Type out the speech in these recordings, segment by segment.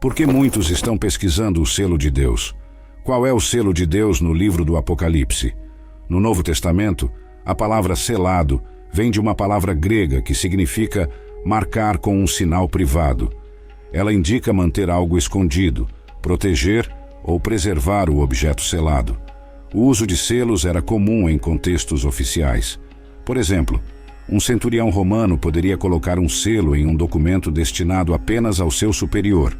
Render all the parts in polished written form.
Por que muitos estão pesquisando o selo de Deus? Qual é o selo de Deus no livro do Apocalipse? No Novo Testamento, a palavra selado vem de uma palavra grega que significa marcar com um sinal privado. Ela indica manter algo escondido, proteger ou preservar o objeto selado. O uso de selos era comum em contextos oficiais. Por exemplo, um centurião romano poderia colocar um selo em um documento destinado apenas ao seu superior.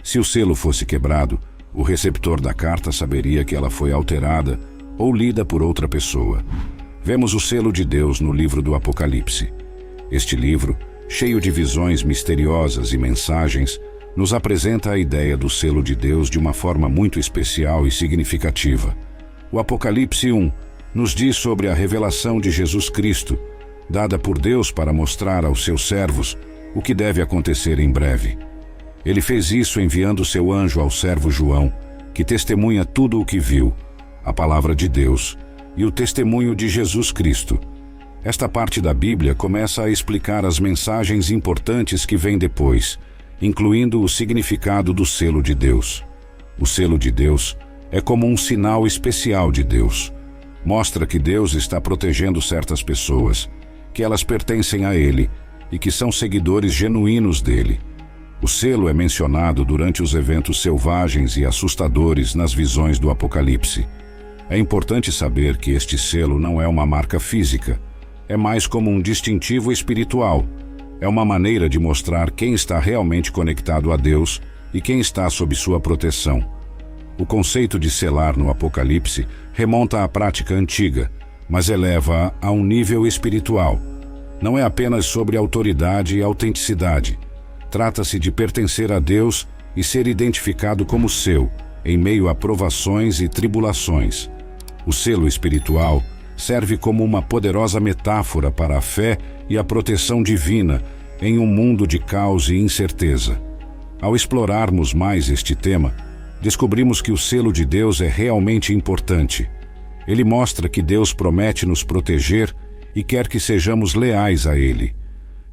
Se o selo fosse quebrado, o receptor da carta saberia que ela foi alterada ou lida por outra pessoa. Vemos o selo de Deus no livro do Apocalipse. Este livro, cheio de visões misteriosas e mensagens, nos apresenta a ideia do selo de Deus de uma forma muito especial e significativa. O Apocalipse 1 nos diz sobre a revelação de Jesus Cristo, dada por Deus para mostrar aos seus servos o que deve acontecer em breve. Ele fez isso enviando seu anjo ao servo João, que testemunha tudo o que viu, a palavra de Deus e o testemunho de Jesus Cristo. Esta parte da Bíblia começa a explicar as mensagens importantes que vêm depois, incluindo o significado do selo de Deus. O selo de Deus é como um sinal especial de Deus. Mostra que Deus está protegendo certas pessoas, que elas pertencem a Ele e que são seguidores genuínos dele. O selo é mencionado durante os eventos selvagens e assustadores nas visões do Apocalipse. É importante saber que este selo não é uma marca física, é mais como um distintivo espiritual. É uma maneira de mostrar quem está realmente conectado a Deus e quem está sob sua proteção. O conceito de selar no Apocalipse remonta à prática antiga, mas eleva-a a um nível espiritual. Não é apenas sobre autoridade e autenticidade. Trata-se de pertencer a Deus e ser identificado como seu, em meio a provações e tribulações. O selo espiritual serve como uma poderosa metáfora para a fé e a proteção divina em um mundo de caos e incerteza. Ao explorarmos mais este tema, descobrimos que o selo de Deus é realmente importante. Ele mostra que Deus promete nos proteger e quer que sejamos leais a Ele.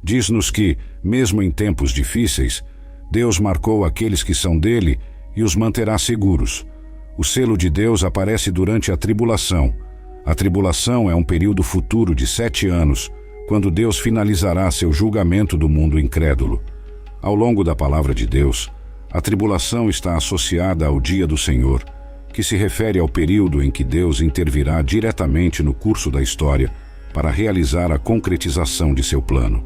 Diz-nos que, mesmo em tempos difíceis, Deus marcou aqueles que são dele e os manterá seguros. O selo de Deus aparece durante a tribulação. A tribulação é um período futuro de 7 anos, quando Deus finalizará seu julgamento do mundo incrédulo. Ao longo da palavra de Deus, a tribulação está associada ao dia do Senhor, que se refere ao período em que Deus intervirá diretamente no curso da história para realizar a concretização de seu plano.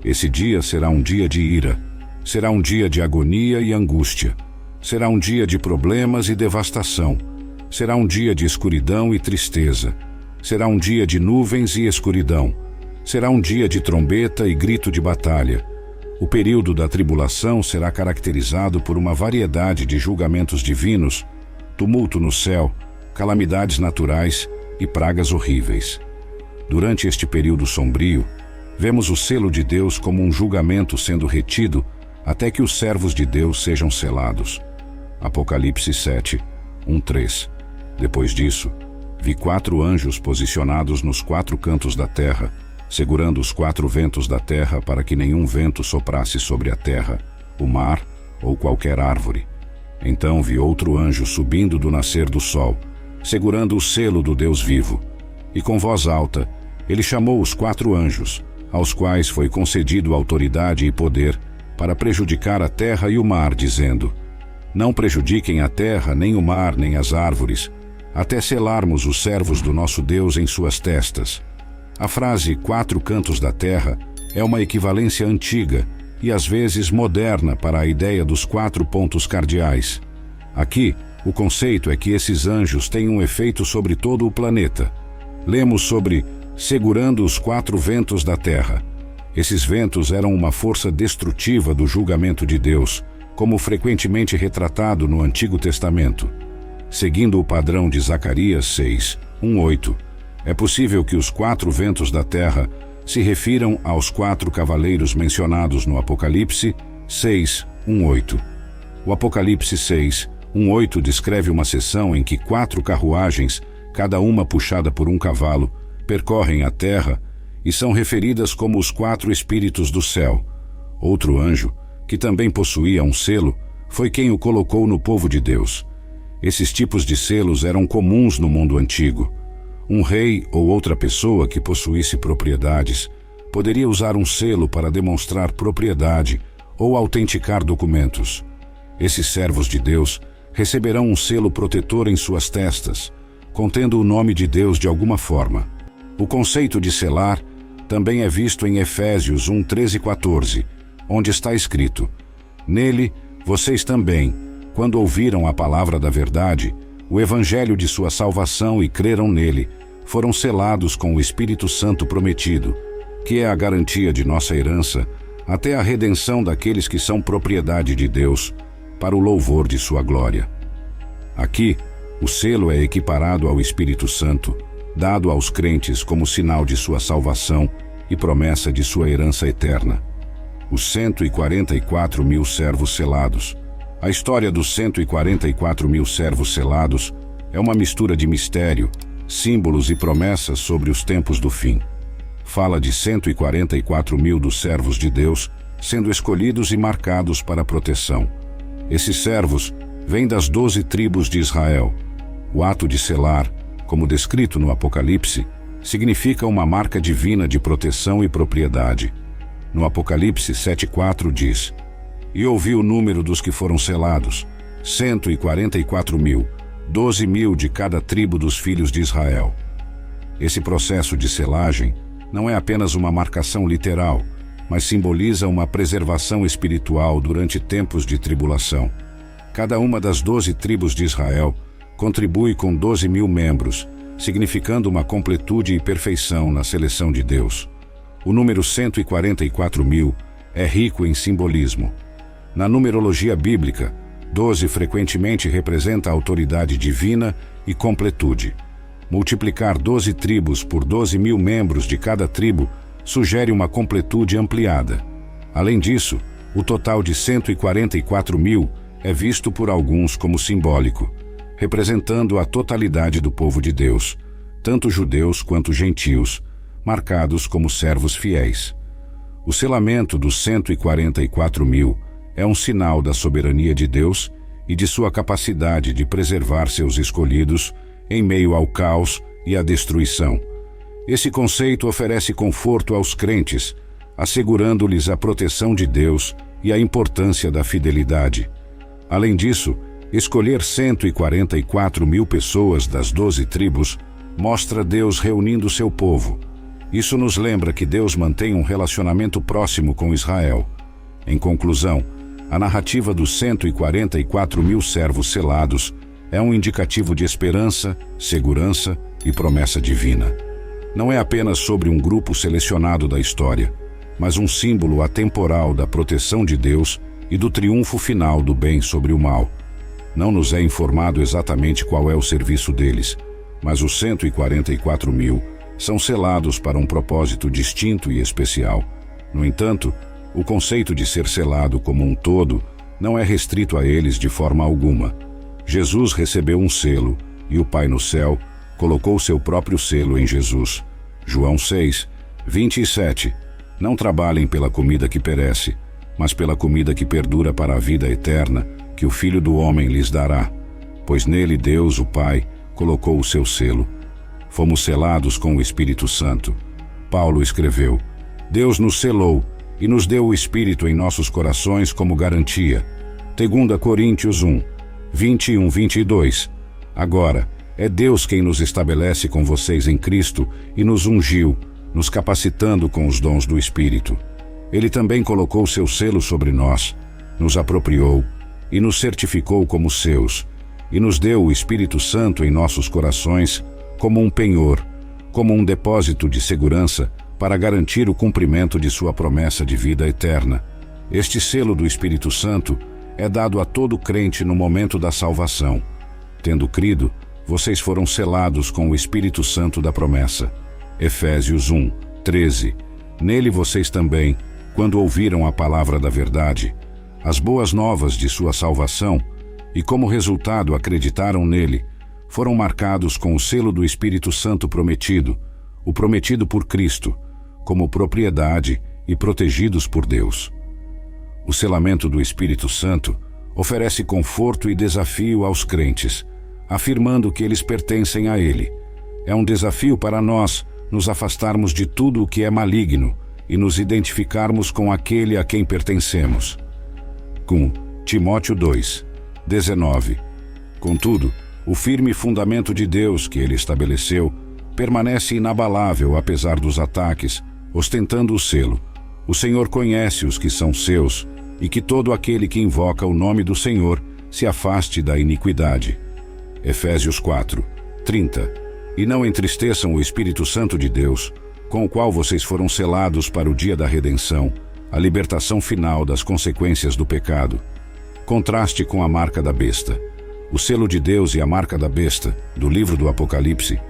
Esse dia será um dia de ira, será um dia de agonia e angústia, será um dia de problemas e devastação, será um dia de escuridão e tristeza, será um dia de nuvens e escuridão, será um dia de trombeta e grito de batalha. O período da tribulação será caracterizado por uma variedade de julgamentos divinos, tumulto no céu, calamidades naturais e pragas horríveis. Durante este período sombrio, vemos o selo de Deus como um julgamento sendo retido até que os servos de Deus sejam selados. Apocalipse 7, 1-3. Depois disso, vi 4 anjos posicionados nos 4 cantos da terra, segurando os 4 ventos da terra para que nenhum vento soprasse sobre a terra, o mar ou qualquer árvore. Então vi outro anjo subindo do nascer do sol, segurando o selo do Deus vivo. E com voz alta, ele chamou os 4 anjos, aos quais foi concedido autoridade e poder para prejudicar a terra e o mar, dizendo: Não prejudiquem a terra, nem o mar, nem as árvores, até selarmos os servos do nosso Deus em suas testas. A frase 4 cantos da terra é uma equivalência antiga e às vezes moderna para a ideia dos 4 pontos cardeais. Aqui, o conceito é que esses anjos têm um efeito sobre todo o planeta. Lemos sobre segurando os 4 ventos da terra. Esses ventos eram uma força destrutiva do julgamento de Deus, como frequentemente retratado no Antigo Testamento. Seguindo o padrão de Zacarias 6, 1-8, é possível que os 4 ventos da terra se refiram aos 4 cavaleiros mencionados no Apocalipse 6, 1-8. O Apocalipse 6, 1-8 descreve uma seção em que 4 carruagens, cada uma puxada por um cavalo, percorrem a terra e são referidas como os 4 espíritos do céu. Outro anjo, que também possuía um selo, foi quem o colocou no povo de Deus. Esses tipos de selos eram comuns no mundo antigo. Um rei ou outra pessoa que possuísse propriedades poderia usar um selo para demonstrar propriedade ou autenticar documentos. Esses servos de Deus receberão um selo protetor em suas testas, contendo o nome de Deus de alguma forma. O conceito de selar também é visto em Efésios 1, 13 e 14, onde está escrito: Nele, vocês também, quando ouviram a palavra da verdade, o evangelho de sua salvação e creram nele, foram selados com o Espírito Santo prometido, que é a garantia de nossa herança, até a redenção daqueles que são propriedade de Deus, para o louvor de sua glória. Aqui, o selo é equiparado ao Espírito Santo, dado aos crentes como sinal de sua salvação e promessa de sua herança eterna. Os 144 mil servos selados. A história dos 144 mil servos selados é uma mistura de mistério, símbolos e promessas sobre os tempos do fim. Fala de 144 mil dos servos de Deus sendo escolhidos e marcados para proteção. Esses servos vêm das 12 tribos de Israel. O ato de selar, como descrito no Apocalipse, significa uma marca divina de proteção e propriedade. No Apocalipse 7,4 diz: E ouvi o número dos que foram selados, 144 mil, 12 mil de cada tribo dos filhos de Israel. Esse processo de selagem não é apenas uma marcação literal, mas simboliza uma preservação espiritual durante tempos de tribulação. Cada uma das 12 tribos de Israel contribui com 12 mil membros, significando uma completude e perfeição na seleção de Deus. O número 144 mil é rico em simbolismo. Na numerologia bíblica, 12 frequentemente representa a autoridade divina e completude. Multiplicar 12 tribos por 12 mil membros de cada tribo sugere uma completude ampliada. Além disso, o total de 144 mil é visto por alguns como simbólico, representando a totalidade do povo de Deus, tanto judeus quanto gentios, marcados como servos fiéis. O selamento dos 144 mil é um sinal da soberania de Deus e de sua capacidade de preservar seus escolhidos em meio ao caos e à destruição. Esse conceito oferece conforto aos crentes, assegurando-lhes a proteção de Deus e a importância da fidelidade. Além disso, escolher 144 mil pessoas das 12 tribos mostra Deus reunindo seu povo. Isso nos lembra que Deus mantém um relacionamento próximo com Israel. Em conclusão, a narrativa dos 144 mil servos selados é um indicativo de esperança, segurança e promessa divina. Não é apenas sobre um grupo selecionado da história, mas um símbolo atemporal da proteção de Deus e do triunfo final do bem sobre o mal. Não nos é informado exatamente qual é o serviço deles, mas os 144 mil são selados para um propósito distinto e especial. No entanto, o conceito de ser selado como um todo não é restrito a eles de forma alguma. Jesus recebeu um selo e o Pai no céu colocou seu próprio selo em Jesus. João 6, 27. Não trabalhem pela comida que perece, mas pela comida que perdura para a vida eterna, que o Filho do Homem lhes dará, pois nele Deus, o Pai, colocou o seu selo. Fomos selados com o Espírito Santo. Paulo escreveu: Deus nos selou e nos deu o Espírito em nossos corações como garantia. 2 Coríntios 1, 21, 22. Agora, é Deus quem nos estabelece com vocês em Cristo e nos ungiu, nos capacitando com os dons do Espírito. Ele também colocou seu selo sobre nós, nos apropriou e nos certificou como seus, e nos deu o Espírito Santo em nossos corações como um penhor, como um depósito de segurança para garantir o cumprimento de sua promessa de vida eterna. Este selo do Espírito Santo é dado a todo crente no momento da salvação. Tendo crido, vocês foram selados com o Espírito Santo da promessa. Efésios 1, 13. Nele vocês também, quando ouviram a palavra da verdade, as boas novas de sua salvação, e como resultado acreditaram nele, foram marcados com o selo do Espírito Santo prometido, o prometido por Cristo, como propriedade e protegidos por Deus. O selamento do Espírito Santo oferece conforto e desafio aos crentes, afirmando que eles pertencem a Ele. É um desafio para nós nos afastarmos de tudo o que é maligno e nos identificarmos com aquele a quem pertencemos. Com Timóteo 2, 19. Contudo, o firme fundamento de Deus que Ele estabeleceu permanece inabalável apesar dos ataques, ostentando o selo: o Senhor conhece os que são seus, e que todo aquele que invoca o nome do Senhor se afaste da iniquidade. Efésios 4, 30. E não entristeçam o Espírito Santo de Deus, com o qual vocês foram selados para o dia da redenção, a libertação final das consequências do pecado. Contraste com a marca da besta. O selo de Deus e a marca da besta, do livro do Apocalipse,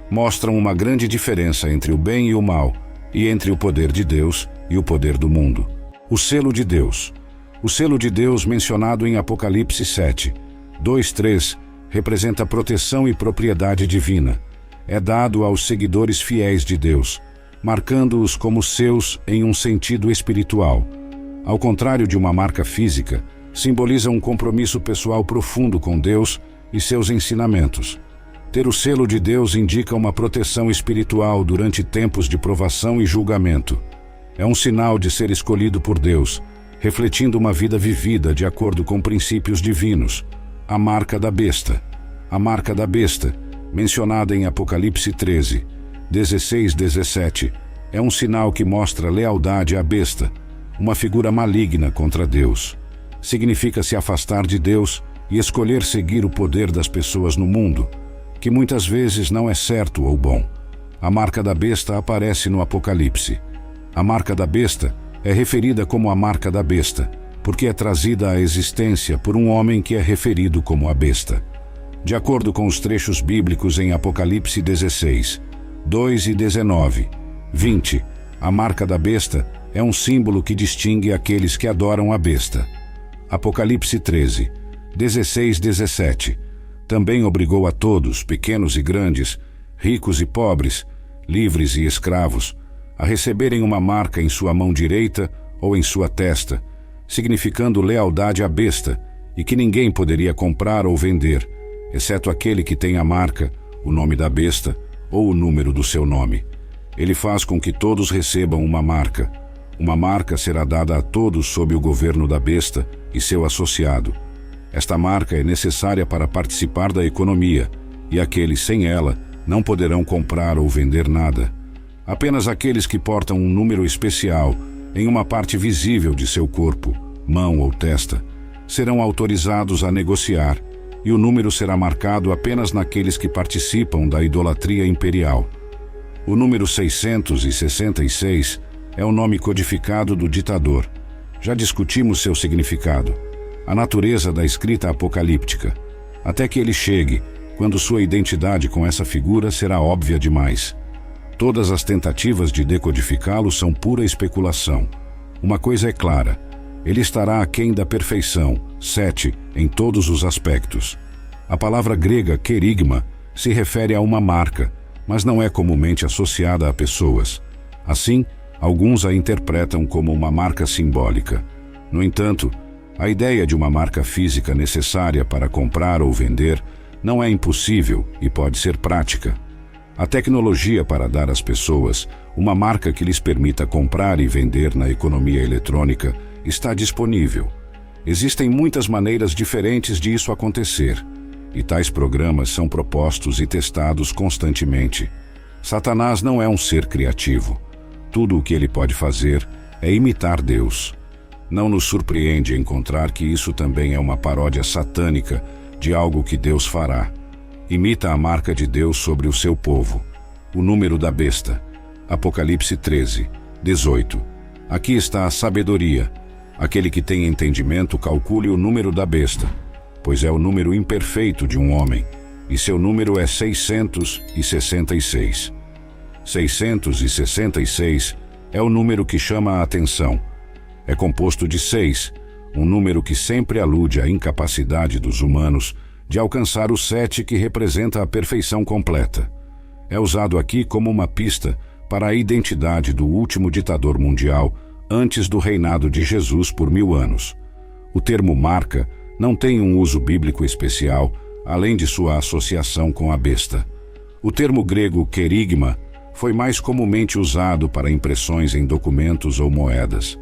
mostram uma grande diferença entre o bem e o mal, e entre o poder de Deus e o poder do mundo. O selo de Deus. O selo de Deus mencionado em Apocalipse 7, 2-3, representa proteção e propriedade divina. É dado aos seguidores fiéis de Deus, marcando-os como seus em um sentido espiritual. Ao contrário de uma marca física, simboliza um compromisso pessoal profundo com Deus e seus ensinamentos. Ter o selo de Deus indica uma proteção espiritual durante tempos de provação e julgamento. É um sinal de ser escolhido por Deus, refletindo uma vida vivida de acordo com princípios divinos. A marca da besta. A marca da besta, mencionada em Apocalipse 13, 16-17, é um sinal que mostra lealdade à besta, uma figura maligna contra Deus. Significa se afastar de Deus e escolher seguir o poder das pessoas no mundo, que muitas vezes não é certo ou bom. A marca da besta aparece no Apocalipse. A marca da besta é referida como a marca da besta, porque é trazida à existência por um homem que é referido como a besta. De acordo com os trechos bíblicos em Apocalipse 16, 2 e 19, 20, a marca da besta é um símbolo que distingue aqueles que adoram a besta. Apocalipse 13, 16-17, também obrigou a todos, pequenos e grandes, ricos e pobres, livres e escravos, a receberem uma marca em sua mão direita ou em sua testa, significando lealdade à besta, e que ninguém poderia comprar ou vender, exceto aquele que tem a marca, o nome da besta ou o número do seu nome. Ele faz com que todos recebam uma marca. Uma marca será dada a todos sob o governo da besta e seu associado. Esta marca é necessária para participar da economia, e aqueles sem ela não poderão comprar ou vender nada. Apenas aqueles que portam um número especial em uma parte visível de seu corpo, mão ou testa, serão autorizados a negociar, e o número será marcado apenas naqueles que participam da idolatria imperial. O número 666 é o nome codificado do ditador. Já discutimos seu significado, a natureza da escrita apocalíptica, até que ele chegue, quando sua identidade com essa figura será óbvia demais. Todas as tentativas de decodificá-lo são pura especulação. Uma coisa é clara: ele estará aquém da perfeição, 7, em todos os aspectos. A palavra grega querigma se refere a uma marca, mas não é comumente associada a pessoas. Assim, alguns a interpretam como uma marca simbólica. No entanto, a ideia de uma marca física necessária para comprar ou vender não é impossível e pode ser prática. A tecnologia para dar às pessoas uma marca que lhes permita comprar e vender na economia eletrônica está disponível. Existem muitas maneiras diferentes de isso acontecer, e tais programas são propostos e testados constantemente. Satanás não é um ser criativo. Tudo o que ele pode fazer é imitar Deus. Não nos surpreende encontrar que isso também é uma paródia satânica de algo que Deus fará. Imita a marca de Deus sobre o seu povo. O número da besta. Apocalipse 13, 18. Aqui está a sabedoria. Aquele que tem entendimento calcule o número da besta, pois é o número imperfeito de um homem, e seu número é 666. 666 é o número que chama a atenção. É composto de 6, um número que sempre alude à incapacidade dos humanos de alcançar o 7, que representa a perfeição completa. É usado aqui como uma pista para a identidade do último ditador mundial antes do reinado de Jesus por 1000 anos. O termo marca não tem um uso bíblico especial, além de sua associação com a besta. O termo grego querigma foi mais comumente usado para impressões em documentos ou moedas.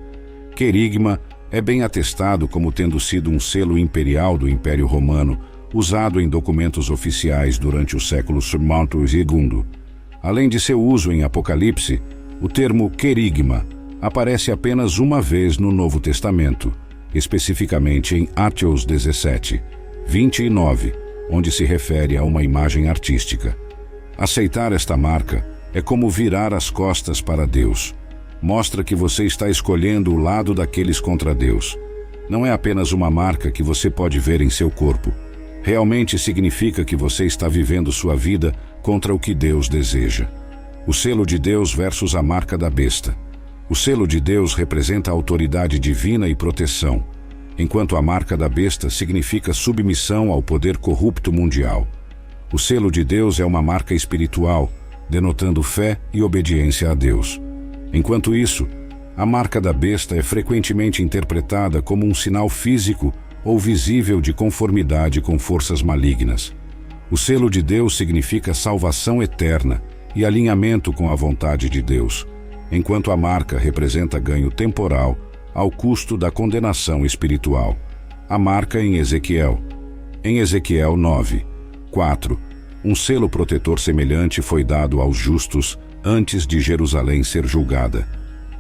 Querigma é bem atestado como tendo sido um selo imperial do Império Romano, usado em documentos oficiais durante o século II. Além de seu uso em Apocalipse, o termo querigma aparece apenas uma vez no Novo Testamento, especificamente em Atos 17, 29, onde se refere a uma imagem artística. Aceitar esta marca é como virar as costas para Deus. Mostra que você está escolhendo o lado daqueles contra Deus. Não é apenas uma marca que você pode ver em seu corpo. Realmente significa que você está vivendo sua vida contra o que Deus deseja. O selo de Deus versus a marca da besta. O selo de Deus representa a autoridade divina e proteção, enquanto a marca da besta significa submissão ao poder corrupto mundial. O selo de Deus é uma marca espiritual, denotando fé e obediência a Deus. Enquanto isso, a marca da besta é frequentemente interpretada como um sinal físico ou visível de conformidade com forças malignas. O selo de Deus significa salvação eterna e alinhamento com a vontade de Deus, enquanto a marca representa ganho temporal ao custo da condenação espiritual. A marca em Ezequiel. Em Ezequiel 9, 4, um selo protetor semelhante foi dado aos justos antes de Jerusalém ser julgada.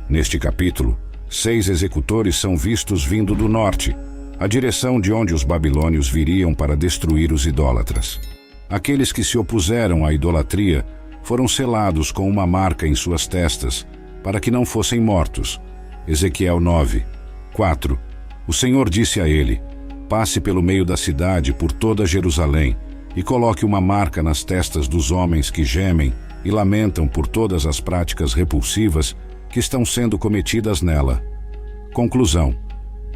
Neste capítulo, 6 executores são vistos vindo do norte, a direção de onde os babilônios viriam para destruir os idólatras. Aqueles que se opuseram à idolatria foram selados com uma marca em suas testas, para que não fossem mortos. Ezequiel 9, 4. O Senhor disse a ele: passe pelo meio da cidade por toda Jerusalém e coloque uma marca nas testas dos homens que gemem e lamentam por todas as práticas repulsivas que estão sendo cometidas nela. Conclusão.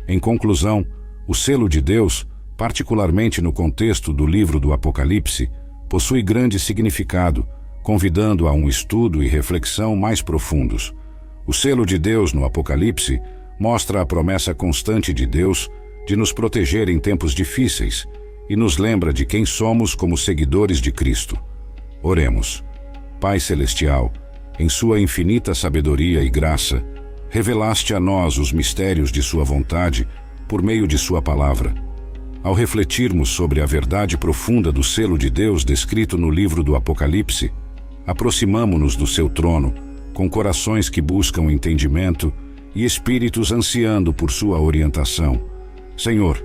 Em conclusão, o selo de Deus, particularmente no contexto do livro do Apocalipse, possui grande significado, convidando a um estudo e reflexão mais profundos. O selo de Deus no Apocalipse mostra a promessa constante de Deus de nos proteger em tempos difíceis e nos lembra de quem somos como seguidores de Cristo. Oremos. Pai Celestial, em sua infinita sabedoria e graça, revelaste a nós os mistérios de sua vontade por meio de sua palavra. Ao refletirmos sobre a verdade profunda do selo de Deus descrito no livro do Apocalipse, aproximamo-nos do seu trono, com corações que buscam entendimento e espíritos ansiando por sua orientação. Senhor,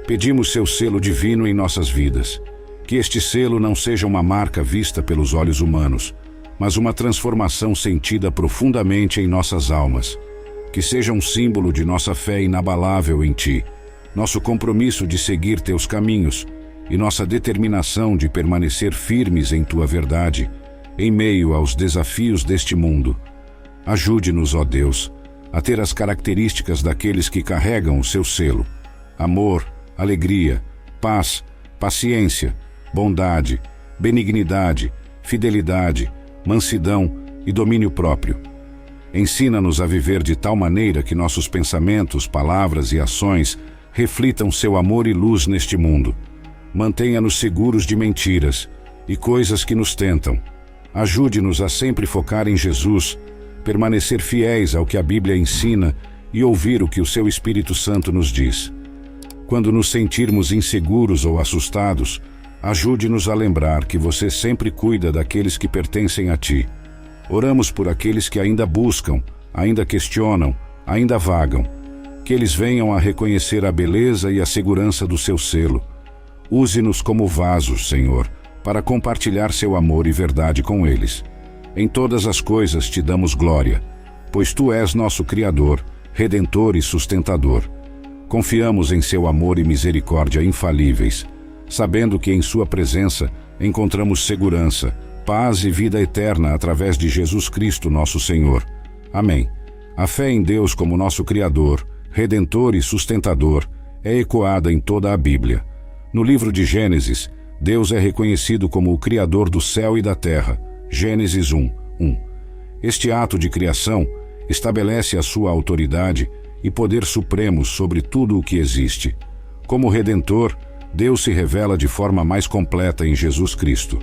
pedimos seu selo divino em nossas vidas, que este selo não seja uma marca vista pelos olhos humanos, mas uma transformação sentida profundamente em nossas almas, que seja um símbolo de nossa fé inabalável em Ti, nosso compromisso de seguir Teus caminhos e nossa determinação de permanecer firmes em Tua verdade, em meio aos desafios deste mundo. Ajude-nos, ó Deus, a ter as características daqueles que carregam o seu selo: amor, alegria, paz, paciência, bondade, benignidade, fidelidade, mansidão e domínio próprio. Ensina-nos a viver de tal maneira que nossos pensamentos, palavras e ações reflitam seu amor e luz neste mundo. Mantenha-nos seguros de mentiras e coisas que nos tentam. Ajude-nos a sempre focar em Jesus, permanecer fiéis ao que a Bíblia ensina e ouvir o que o seu Espírito Santo nos diz. Quando nos sentirmos inseguros ou assustados, ajude-nos a lembrar que você sempre cuida daqueles que pertencem a Ti. Oramos por aqueles que ainda buscam, ainda questionam, ainda vagam. Que eles venham a reconhecer a beleza e a segurança do seu selo. Use-nos como vasos, Senhor, para compartilhar seu amor e verdade com eles. Em todas as coisas te damos glória, pois Tu és nosso Criador, Redentor e Sustentador. Confiamos em seu amor e misericórdia infalíveis, sabendo que em sua presença encontramos segurança, paz e vida eterna através de Jesus Cristo, nosso Senhor. Amém. A fé em Deus como nosso Criador, Redentor e Sustentador é ecoada em toda a Bíblia. No livro de Gênesis, Deus é reconhecido como o Criador do céu e da terra. Gênesis 1, 1. Este ato de criação estabelece a sua autoridade e poder supremos sobre tudo o que existe. Como Redentor, Deus se revela de forma mais completa em Jesus Cristo.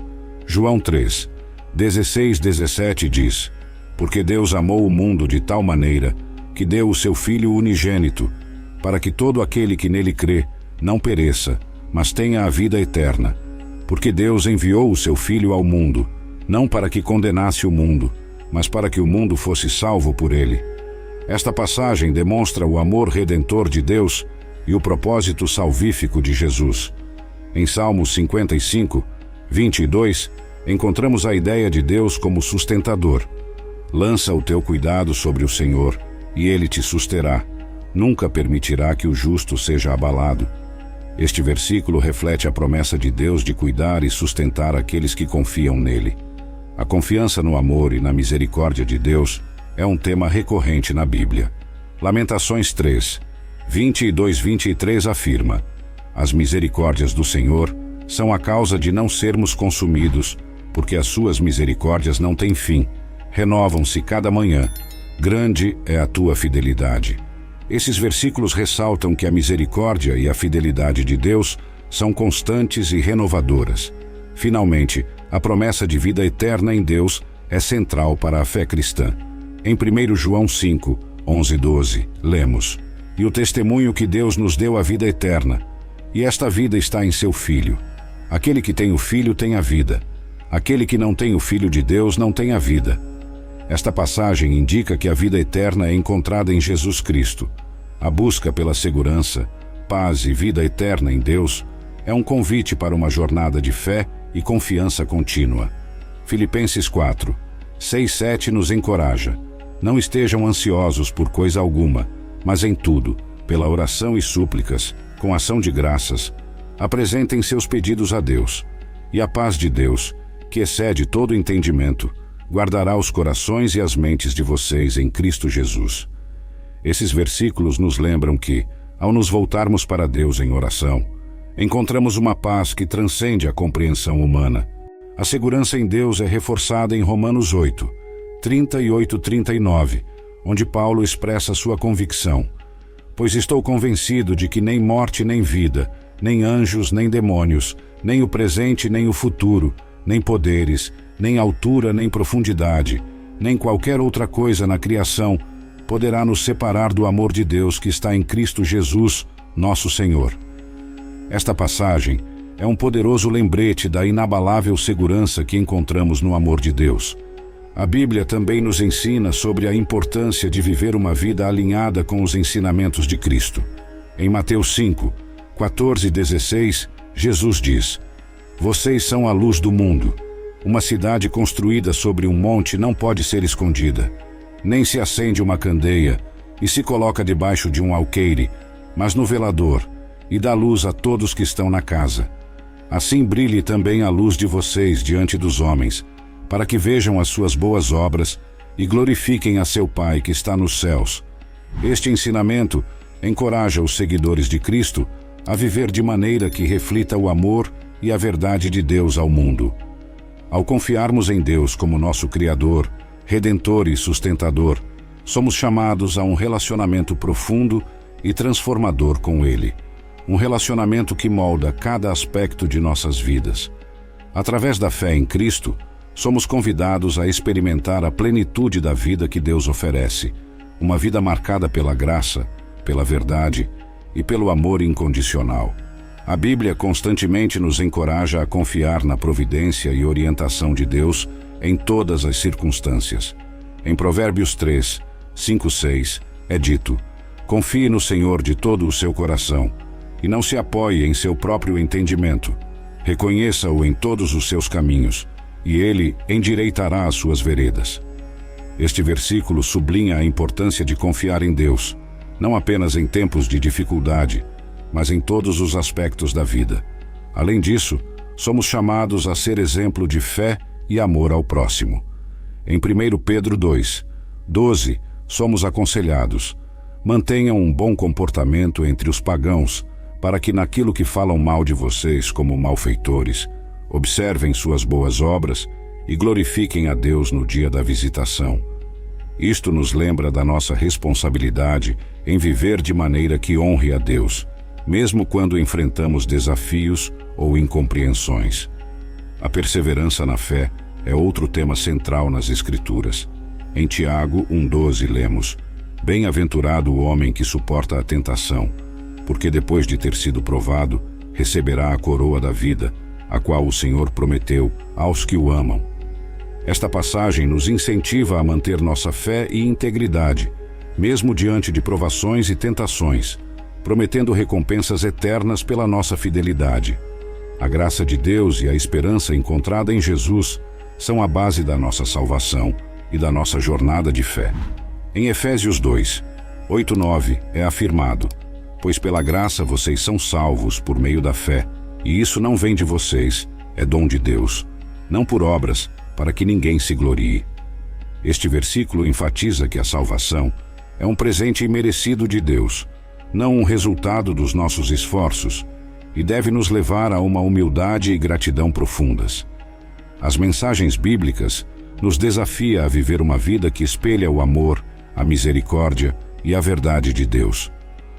João 3, 16, 17 diz: Porque Deus amou o mundo de tal maneira que deu o seu Filho unigênito, para que todo aquele que nele crê não pereça, mas tenha a vida eterna. Porque Deus enviou o seu Filho ao mundo, não para que condenasse o mundo, mas para que o mundo fosse salvo por ele. Esta passagem demonstra o amor redentor de Deus e o propósito salvífico de Jesus. Em Salmos 55, 22, encontramos a ideia de Deus como sustentador. Lança o teu cuidado sobre o Senhor, e Ele te susterá. Nunca permitirá que o justo seja abalado. Este versículo reflete a promessa de Deus de cuidar e sustentar aqueles que confiam nele. A confiança no amor e na misericórdia de Deus é um tema recorrente na Bíblia. Lamentações 3, 22-23 afirma: As misericórdias do Senhor são a causa de não sermos consumidos, porque as suas misericórdias não têm fim, renovam-se cada manhã. Grande é a tua fidelidade. Esses versículos ressaltam que a misericórdia e a fidelidade de Deus são constantes e renovadoras. Finalmente, a promessa de vida eterna em Deus é central para a fé cristã. Em 1 João 5, 11-12, lemos: E o testemunho que Deus nos deu a vida eterna, e esta vida está em seu Filho. Aquele que tem o Filho tem a vida. Aquele que não tem o Filho de Deus não tem a vida. Esta passagem indica que a vida eterna é encontrada em Jesus Cristo. A busca pela segurança, paz e vida eterna em Deus é um convite para uma jornada de fé e confiança contínua. Filipenses 4, 6-7 nos encoraja: Não estejam ansiosos por coisa alguma, mas em tudo, pela oração e súplicas, com ação de graças, apresentem seus pedidos a Deus. E a paz de Deus, que excede todo entendimento, guardará os corações e as mentes de vocês em Cristo Jesus. Esses versículos nos lembram que, ao nos voltarmos para Deus em oração, encontramos uma paz que transcende a compreensão humana. A segurança em Deus é reforçada em Romanos 8, 38-39, onde Paulo expressa sua convicção: Pois estou convencido de que nem morte nem vida, nem anjos nem demônios, nem o presente nem o futuro, nem poderes, nem altura nem profundidade, nem qualquer outra coisa na criação poderá nos separar do amor de Deus que está em Cristo Jesus, nosso Senhor. Esta passagem é um poderoso lembrete da inabalável segurança que encontramos no amor de Deus. A Bíblia também nos ensina sobre a importância de viver uma vida alinhada com os ensinamentos de Cristo. Em Mateus 5, 14-16, Jesus diz: Vocês são a luz do mundo. Uma cidade construída sobre um monte não pode ser escondida. Nem se acende uma candeia e se coloca debaixo de um alqueire, mas no velador, e dá luz a todos que estão na casa. Assim brilhe também a luz de vocês diante dos homens, para que vejam as suas boas obras e glorifiquem a seu Pai que está nos céus. Este ensinamento encoraja os seguidores de Cristo a viver de maneira que reflita o amor e a verdade de Deus ao mundo. Ao confiarmos em Deus como nosso Criador, Redentor e Sustentador, somos chamados a um relacionamento profundo e transformador com Ele. Um relacionamento que molda cada aspecto de nossas vidas. Através da fé em Cristo, somos convidados a experimentar a plenitude da vida que Deus oferece, uma vida marcada pela graça, pela verdade e pelo amor incondicional. A Bíblia constantemente nos encoraja a confiar na providência e orientação de Deus em todas as circunstâncias. Em Provérbios 3, 5-6, é dito: Confie no Senhor de todo o seu coração, e não se apoie em seu próprio entendimento. Reconheça-o em todos os seus caminhos, e ele endireitará as suas veredas. Este versículo sublinha a importância de confiar em Deus, não apenas em tempos de dificuldade, mas em todos os aspectos da vida. Além disso, somos chamados a ser exemplo de fé e amor ao próximo. Em 1 Pedro 2, 12, somos aconselhados: mantenham um bom comportamento entre os pagãos, para que naquilo que falam mal de vocês como malfeitores, observem suas boas obras e glorifiquem a Deus no dia da visitação. Isto nos lembra da nossa responsabilidade em viver de maneira que honre a Deus, mesmo quando enfrentamos desafios ou incompreensões. A perseverança na fé é outro tema central nas Escrituras. Em Tiago 1,12 lemos: Bem-aventurado o homem que suporta a tentação, porque depois de ter sido provado, receberá a coroa da vida, a qual o Senhor prometeu aos que o amam. Esta passagem nos incentiva a manter nossa fé e integridade, mesmo diante de provações e tentações, prometendo recompensas eternas pela nossa fidelidade. A graça de Deus e a esperança encontrada em Jesus são a base da nossa salvação e da nossa jornada de fé. Em Efésios 2, 8-9 é afirmado: Pois pela graça vocês são salvos por meio da fé, e isso não vem de vocês, é dom de Deus, não por obras, para que ninguém se glorie. Este versículo enfatiza que a salvação é um presente imerecido de Deus, não um resultado dos nossos esforços, e deve nos levar a uma humildade e gratidão profundas. As mensagens bíblicas nos desafiam a viver uma vida que espelha o amor, a misericórdia e a verdade de Deus.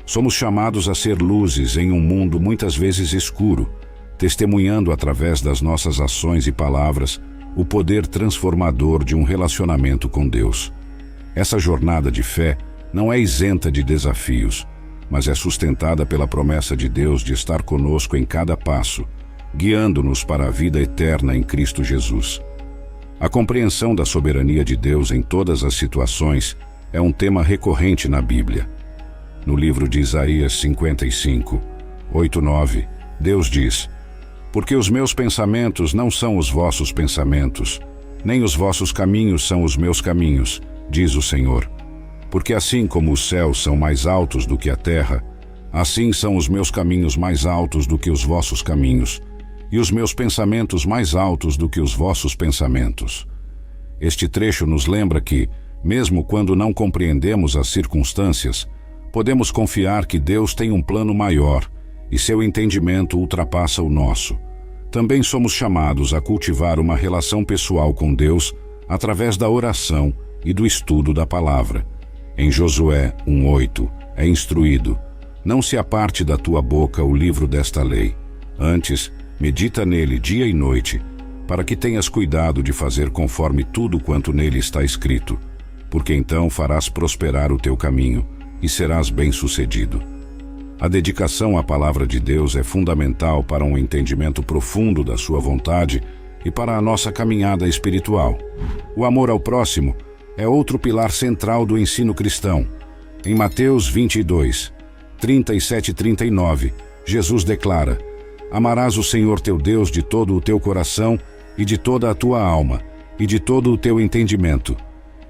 Somos chamados a ser luzes em um mundo muitas vezes escuro, testemunhando através das nossas ações e palavras o poder transformador de um relacionamento com Deus. Essa jornada de fé não é isenta de desafios, mas é sustentada pela promessa de Deus de estar conosco em cada passo, guiando-nos para a vida eterna em Cristo Jesus. A compreensão da soberania de Deus em todas as situações é um tema recorrente na Bíblia. No livro de Isaías 55, 8-9, Deus diz: Porque os meus pensamentos não são os vossos pensamentos, nem os vossos caminhos são os meus caminhos, diz o Senhor. Porque assim como os céus são mais altos do que a terra, assim são os meus caminhos mais altos do que os vossos caminhos, e os meus pensamentos mais altos do que os vossos pensamentos. Este trecho nos lembra que, mesmo quando não compreendemos as circunstâncias, podemos confiar que Deus tem um plano maior e seu entendimento ultrapassa o nosso. Também somos chamados a cultivar uma relação pessoal com Deus através da oração e do estudo da palavra. Em Josué 1:8 é instruído: Não se aparte da tua boca o livro desta lei. Antes, medita nele dia e noite, para que tenhas cuidado de fazer conforme tudo quanto nele está escrito, porque então farás prosperar o teu caminho e serás bem-sucedido. A dedicação à palavra de Deus é fundamental para um entendimento profundo da sua vontade e para a nossa caminhada espiritual. O amor ao próximo é outro pilar central do ensino cristão. Em Mateus 22, 37 e 39, Jesus declara: Amarás o Senhor teu Deus de todo o teu coração e de toda a tua alma e de todo o teu entendimento.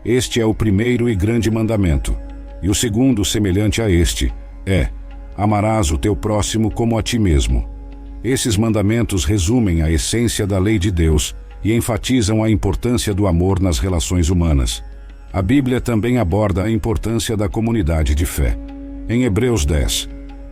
Este é o primeiro e grande mandamento. E o segundo, semelhante a este, é: Amarás o teu próximo como a ti mesmo. Esses mandamentos resumem a essência da lei de Deus e enfatizam a importância do amor nas relações humanas. A Bíblia também aborda a importância da comunidade de fé. Em Hebreus 10,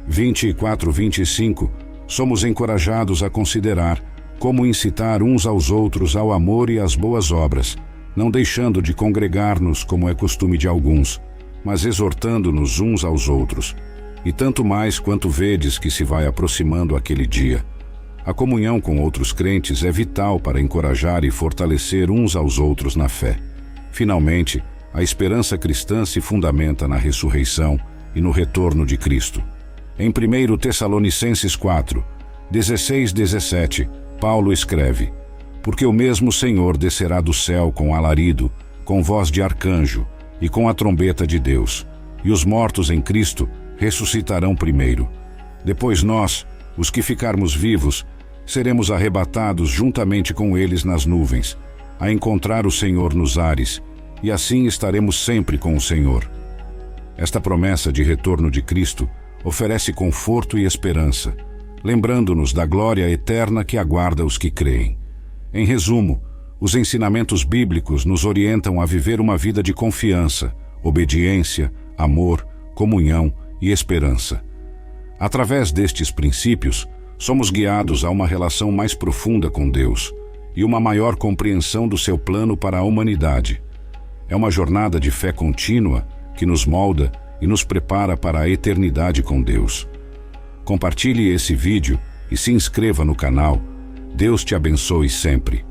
24-25, somos encorajados a considerar como incitar uns aos outros ao amor e às boas obras, não deixando de congregar-nos como é costume de alguns, mas exortando-nos uns aos outros, e tanto mais quanto vedes que se vai aproximando aquele dia. A comunhão com outros crentes é vital para encorajar e fortalecer uns aos outros na fé. Finalmente, a esperança cristã se fundamenta na ressurreição e no retorno de Cristo. Em 1 Tessalonicenses 4, 16-17, Paulo escreve: Porque o mesmo Senhor descerá do céu com alarido, com voz de arcanjo e com a trombeta de Deus, e os mortos em Cristo ressuscitarão primeiro. Depois nós, os que ficarmos vivos, seremos arrebatados juntamente com eles nas nuvens, a encontrar o Senhor nos ares, e assim estaremos sempre com o Senhor. Esta promessa de retorno de Cristo oferece conforto e esperança, lembrando-nos da glória eterna que aguarda os que creem. Em resumo, os ensinamentos bíblicos nos orientam a viver uma vida de confiança, obediência, amor, comunhão e esperança. Através destes princípios, somos guiados a uma relação mais profunda com Deus e uma maior compreensão do seu plano para a humanidade. É uma jornada de fé contínua que nos molda e nos prepara para a eternidade com Deus. Compartilhe esse vídeo e se inscreva no canal. Deus te abençoe sempre.